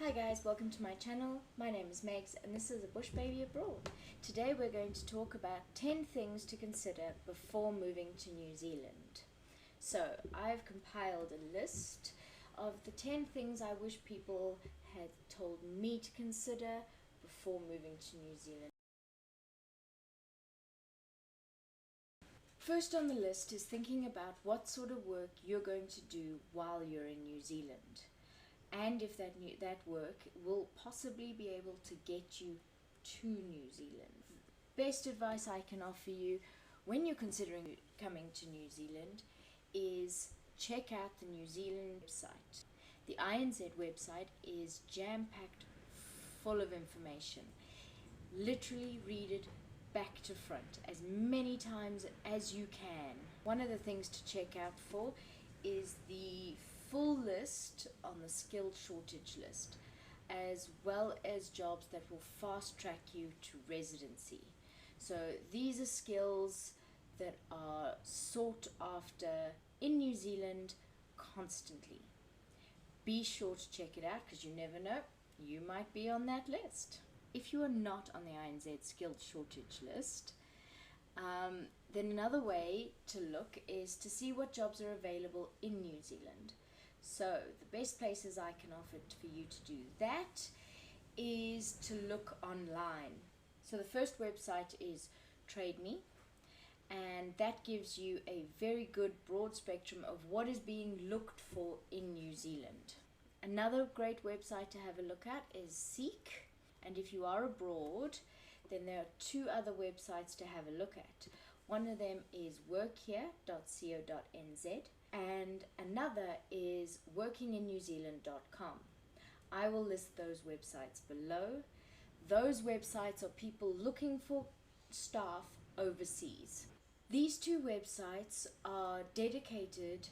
Hi guys, welcome to my channel. My name is Megs and this is A Bush Baby Abroad. Today we're going to talk about 10 things to consider before moving to New Zealand. So I've compiled a list of the 10 things I wish people had told me to consider before moving to New Zealand. First on the list is thinking about what sort of work you're going to do while you're in New Zealand, and if that work will possibly be able to get you to New Zealand. Best advice I can offer you when you're considering coming to New Zealand is check out the New Zealand website. The INZ website is jam-packed full of information. Literally read it back to front as many times as you can. One of the things to check out for is the full list on the skill shortage list, as well as jobs that will fast track you to residency. So these are skills that are sought after in New Zealand constantly. Be sure to check it out because you never know, you might be on that list. If you are not on the INZ skilled shortage list, then another way to look is to see what jobs are available in New Zealand. So the best places I can offer for you to do that is to look online. So the first website is TradeMe, and that gives you a very good broad spectrum of what is being looked for in New Zealand. Another great website to have a look at is Seek. And if you are abroad, then there are two other websites to have a look at. One of them is workhere.co.nz and another is workinginnewzealand.com. I will list those websites below. Those websites are people looking for staff overseas. These two websites are dedicated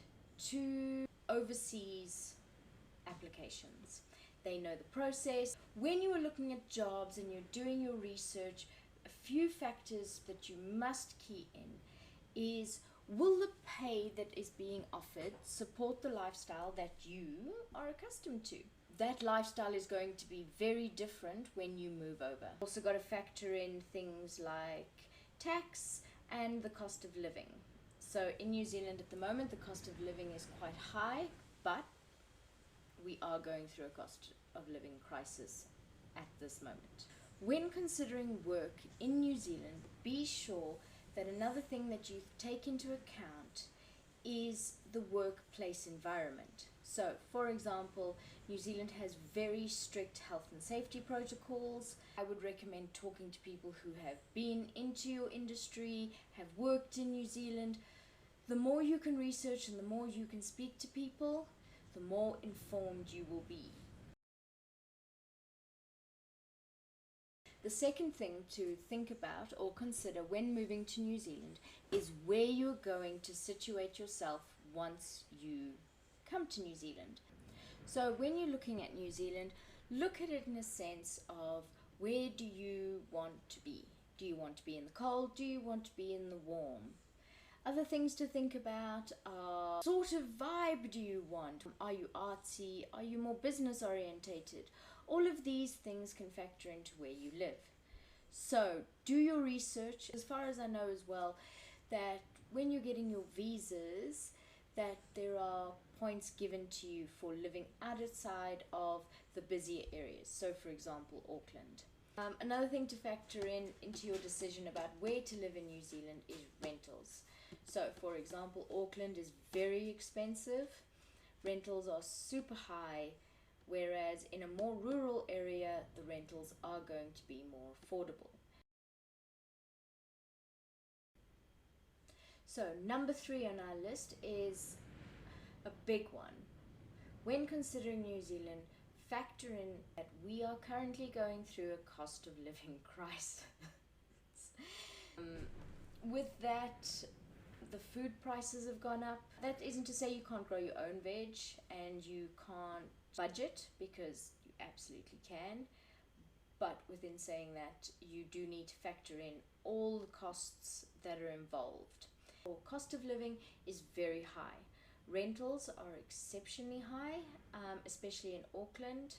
to overseas applications. They know the process. When you are looking at jobs and you're doing your research, a few factors that you must key in is, will the pay that is being offered support the lifestyle that you are accustomed to? That lifestyle is going to be very different when you move over. Also got to factor in things like tax and the cost of living. So in New Zealand at the moment, the cost of living is quite high, but we are going through a cost of living crisis at this moment. When considering work in New Zealand, be sure that another thing that you take into account is the workplace environment. So, for example, New Zealand has very strict health and safety protocols. I would recommend talking to people who have been into your industry, have worked in New Zealand. The more you can research and the more you can speak to people, the more informed you will be. The second thing to think about or consider when moving to New Zealand is where you're going to situate yourself once you come to New Zealand. So when you're looking at New Zealand, look at it in a sense of, where do you want to be? Do you want to be in the cold? Do you want to be in the warm? Other things to think about are, sort of vibe do you want? Are you artsy? Are you more business orientated? All of these things can factor into where you live. So do your research. As far as I know as well, that when you're getting your visas, that there are points given to you for living outside of the busier areas. So for example, Auckland. Another thing to factor into your decision about where to live in New Zealand is rentals. So for example, Auckland is very expensive. Rentals are super high, whereas in a more rural area, the rentals are going to be more affordable. So number 3 on our list is a big one. When considering New Zealand, factor in that we are currently going through a cost of living crisis. With that, the food prices have gone up. That isn't to say you can't grow your own veg and you can't budget, because you absolutely can. But within saying that, you do need to factor in all the costs that are involved. Or cost of living is very high. Rentals are exceptionally high, especially in Auckland.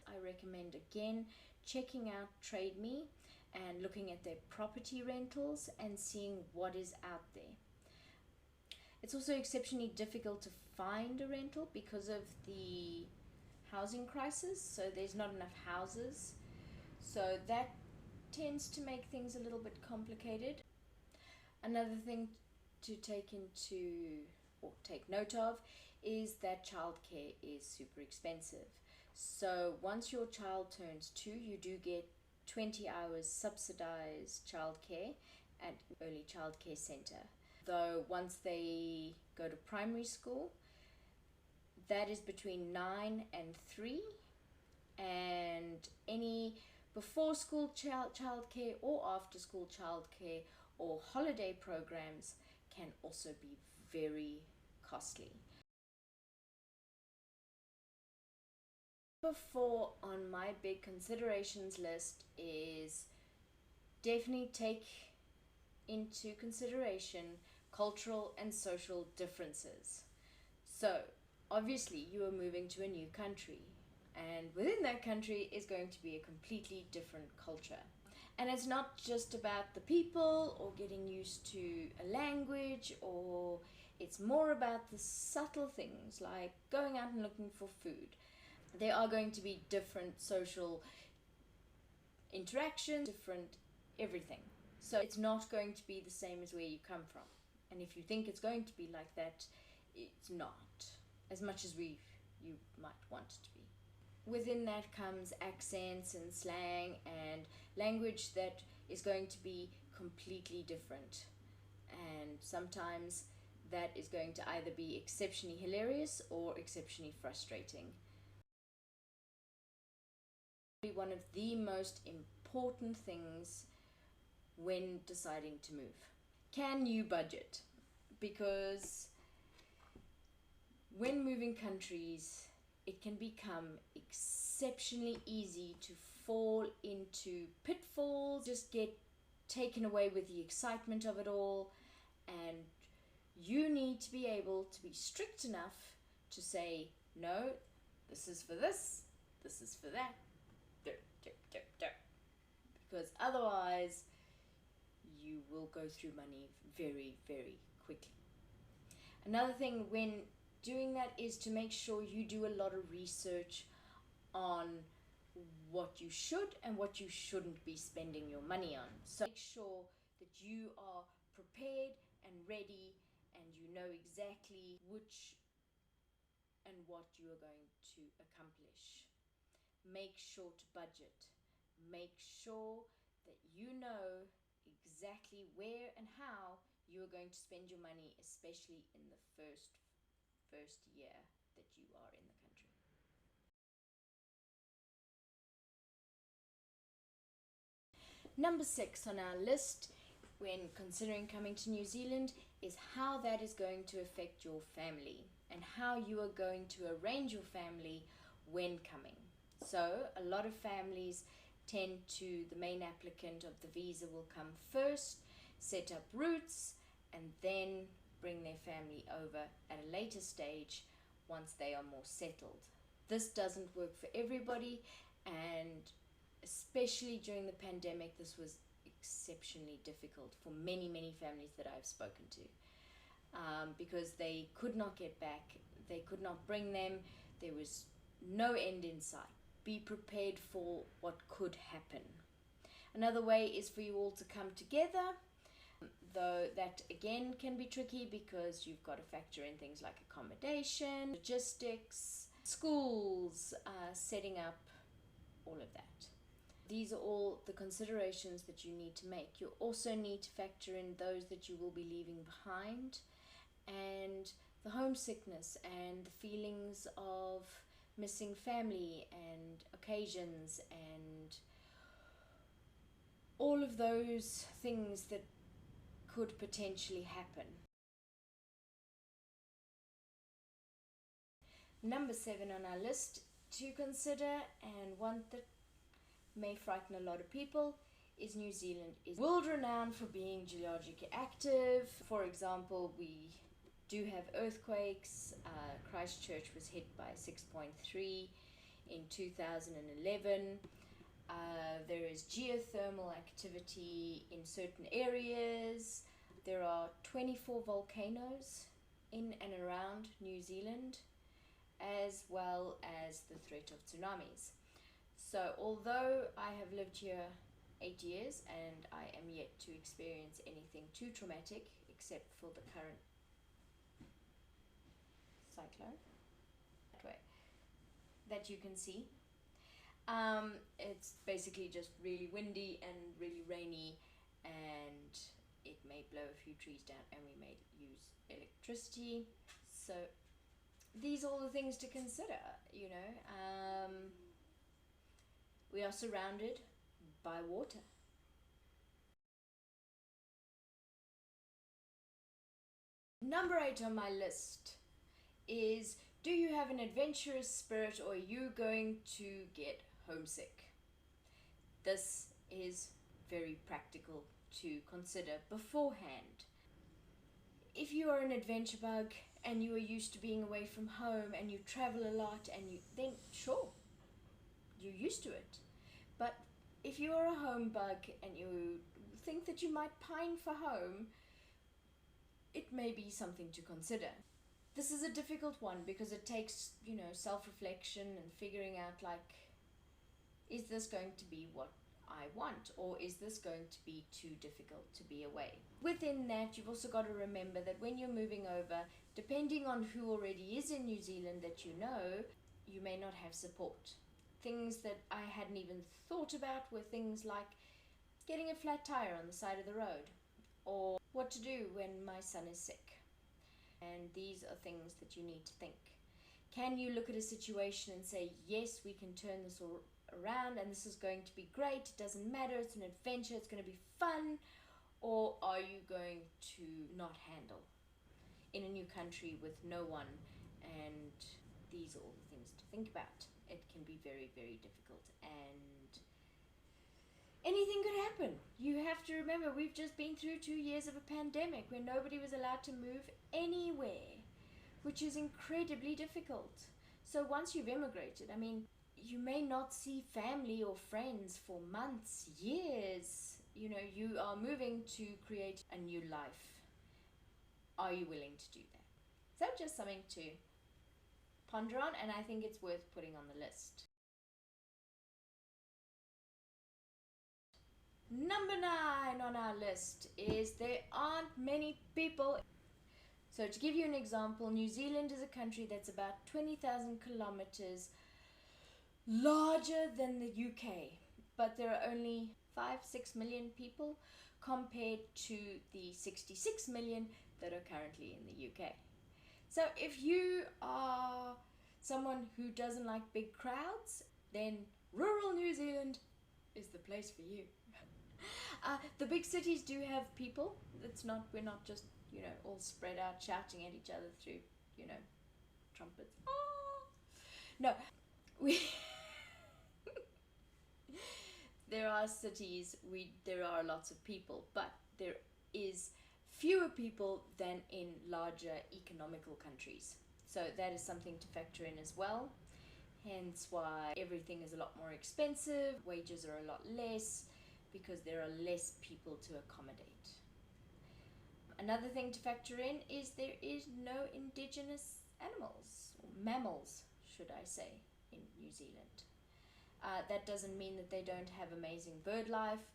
I recommend again checking out Trade Me and looking at their property rentals and seeing what is out there. It's also exceptionally difficult to find a rental because of the housing crisis, so there's not enough houses. So that tends to make things a little bit complicated. Another thing to take note of is that childcare is super expensive. So once your child turns 2, you do get 20 hours subsidized childcare at early childcare center. Though once they go to primary school, that is between 9 and 3, and any before school childcare or after school childcare or holiday programs can also be very costly. Number 4 on my big considerations list is definitely take into consideration cultural and social differences. So obviously you are moving to a new country, and within that country is going to be a completely different culture. And it's not just about the people or getting used to a language, or it's more about the subtle things like going out and looking for food. There are going to be different social interactions, different everything. So it's not going to be the same as where you come from. And if you think it's going to be like that, it's not, as much as you might want it to be. Within that comes accents and slang and language that is going to be completely different. And sometimes that is going to either be exceptionally hilarious or exceptionally frustrating. One of the most important things when deciding to move. Can you budget? Because when moving countries, it can become exceptionally easy to fall into pitfalls, just get taken away with the excitement of it all, and you need to be able to be strict enough to say, no, this is for this is for that, because otherwise you will go through money very, very quickly. Another thing when doing that is to make sure you do a lot of research on what you should and what you shouldn't be spending your money on. So make sure that you are prepared and ready, and you know exactly which and what you are going to accomplish. Make sure to budget. Make sure that you know exactly where and how you are going to spend your money, especially in the first year that you are in the country. Number 6 on our list when considering coming to New Zealand is how that is going to affect your family and how you are going to arrange your family when coming. So a lot of families tend to, the main applicant of the visa will come first, set up roots, and then bring their family over at a later stage once they are more settled. This doesn't work for everybody, and especially during the pandemic, this was exceptionally difficult for many, many families that I've spoken to, because they could not get back, they could not bring them, there was no end in sight. Be prepared for what could happen. Another way is for you all to come together, though that again can be tricky because you've got to factor in things like accommodation, logistics, schools, setting up, all of that. These are all the considerations that you need to make. You also need to factor in those that you will be leaving behind, and the homesickness and the feelings of missing family and occasions and all of those things that could potentially happen. Number 7 on our list to consider, and one that may frighten a lot of people, is New Zealand is world renowned for being geologically active. For example, we do have earthquakes. Christchurch was hit by 6.3 in 2011. There is geothermal activity in certain areas. There are 24 volcanoes in and around New Zealand, as well as the threat of tsunamis. So although I have lived here 8 years and I am yet to experience anything too traumatic, except for the current cyclone that you can see, it's basically just really windy and really rainy, and it may blow a few trees down, and we may use electricity. So these are all the things to consider, you know. We are surrounded by water. Number 8 on my list is, do you have an adventurous spirit, or are you going to get homesick? This is very practical to consider beforehand. If you are an adventure bug and you are used to being away from home and you travel a lot, and then sure, you're used to it. But if you are a home bug and you think that you might pine for home, it may be something to consider. This is a difficult one because it takes, you know, self-reflection and figuring out, like, is this going to be what I want, or is this going to be too difficult to be away? Within that, you've also got to remember that when you're moving over, depending on who already is in New Zealand that you know, you may not have support. Things that I hadn't even thought about were things like getting a flat tire on the side of the road, or what to do when my son is sick. And these are things that you need to think. Can you look at a situation and say, yes, we can turn this all around and this is going to be great, it doesn't matter, it's an adventure, it's going to be fun? Or are you going to not handle in a new country with no one? And these are all the things to think about. It can be very, very difficult, and anything could happen. You have to remember, we've just been through 2 years of a pandemic where nobody was allowed to move anywhere, which is incredibly difficult. So once you've immigrated, I mean, you may not see family or friends for months, years. You know, you are moving to create a new life. Are you willing to do that? So just something to ponder on, and I think it's worth putting on the list. Number 9 on our list is, there aren't many people. So to give you an example, New Zealand is a country that's about 20,000 kilometers larger than the UK, but there are only 5-6 million people compared to the 66 million that are currently in the UK. So if you are someone who doesn't like big crowds, then rural New Zealand is the place for you. The big cities do have people. We're not just, you know, all spread out shouting at each other through, you know, trumpets. Oh! No, we there are cities, there are lots of people, but there is fewer people than in larger economical countries. So that is something to factor in as well. Hence why everything is a lot more expensive, wages are a lot less, because there are less people to accommodate. Another thing to factor in is there is no indigenous animals, or mammals, should I say, in New Zealand. That doesn't mean that they don't have amazing bird life,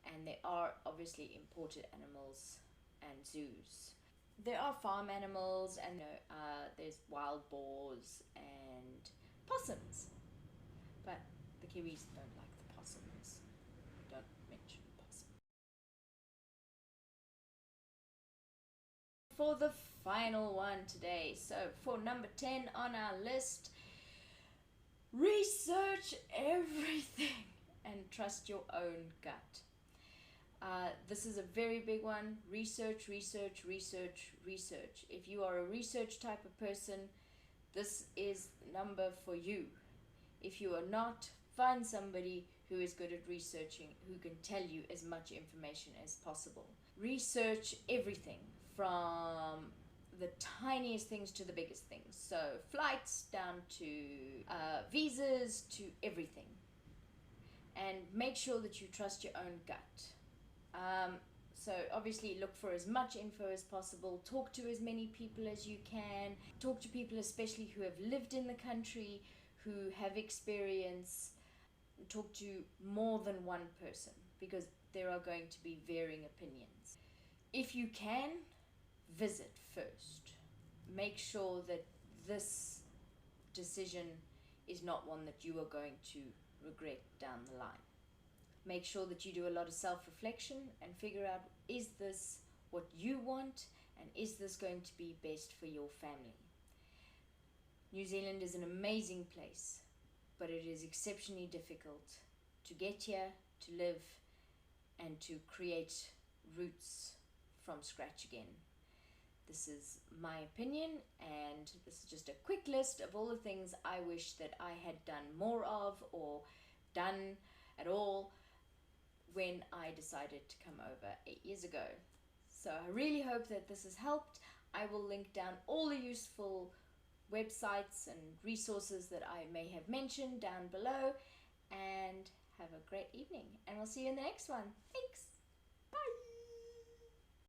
and there are obviously imported animals and zoos. There are farm animals, and there's wild boars and possums, but the Kiwis don't like the possums. Don't mention possum. For the final one today, so for number 10 on our list, research everything and trust your own gut. This is a very big one. Research, research, research, research. If you are a research type of person, this is number for you. If you are not, find somebody who is good at researching, who can tell you as much information as possible. Research everything from the tiniest things to the biggest things. So flights down to visas to everything. And make sure that you trust your own gut. So obviously look for as much info as possible. Talk to as many people as you can. Talk to people especially who have lived in the country, who have experience. Talk to more than one person because there are going to be varying opinions. If you can, visit first. Make sure that this decision is not one that you are going to regret down the line. Make sure that you do a lot of self-reflection and figure out, is this what you want, and is this going to be best for your family? New Zealand is an amazing place, but it is exceptionally difficult to get here, to live, and to create roots from scratch again. This is my opinion, and this is just a quick list of all the things I wish that I had done more of or done at all when I decided to come over 8 years ago. So I really hope that this has helped. I will link down all the useful websites and resources that I may have mentioned down below, and have a great evening, and we'll see you in the next one. Thanks. Bye.